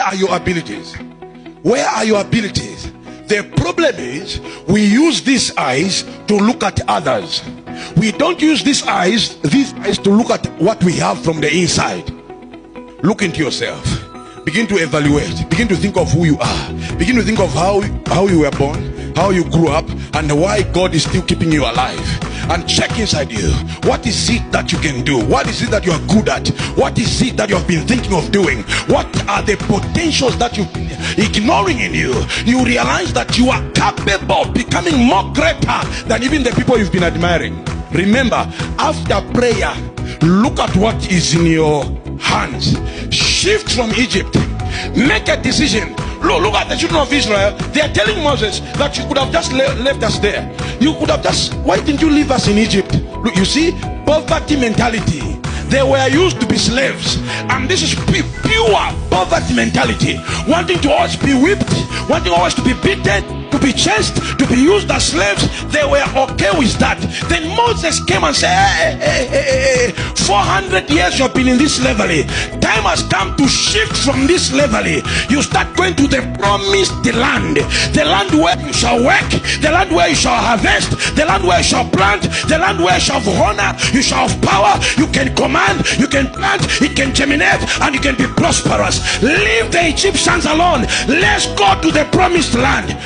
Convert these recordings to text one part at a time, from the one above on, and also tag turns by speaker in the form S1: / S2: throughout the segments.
S1: Where are your abilities? Where are your abilities? The problem is we use these eyes to look at others. We don't use these eyes to look at what we have from the inside. Look into yourself. Begin to evaluate. Begin to think of who you are. Begin to think of how you were born, how you grew up, and why God is still keeping you alive. And check inside you. What is it that you can do? What is it that you are good at? What is it that you have been thinking of doing? What are the potentials that you've been ignoring in you? You realize that you are capable of becoming more greater than even the people you've been admiring. Remember, after prayer, look at what is in your hands. Shift from Egypt. Make a decision. Look at the children of Israel. They are telling Moses that you could have just left us there. You could have just, why didn't you leave us in Egypt? Look, you see, poverty mentality. They were used to be slaves, and this is pure poverty mentality. Wanting to always be whipped, wanting always to be beaten, to be chased, to be used as slaves. They were okay with that. Then Moses came and said, hey, 400 years you've been in this slavery. Time has come to shift from this slavery. You start going to the promised land. The land where you shall work, the land where you shall harvest, the land where you shall plant, the land where you shall have honor, you shall have power, you can command, you can plant, it can germinate, and you can be prosperous. Leave the Egyptians alone. Let's go to the promised land.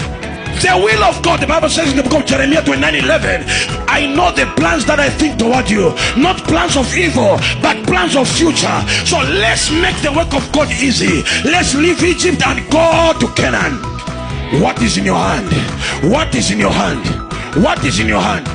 S1: The will of God, the Bible says in the book of Jeremiah 29:11, I know the plans that I think toward you, not plans of evil, but plans of future. So let's make the work of God easy. Let's leave Egypt and go to Canaan. What is in your hand? What is in your hand? What is in your hand?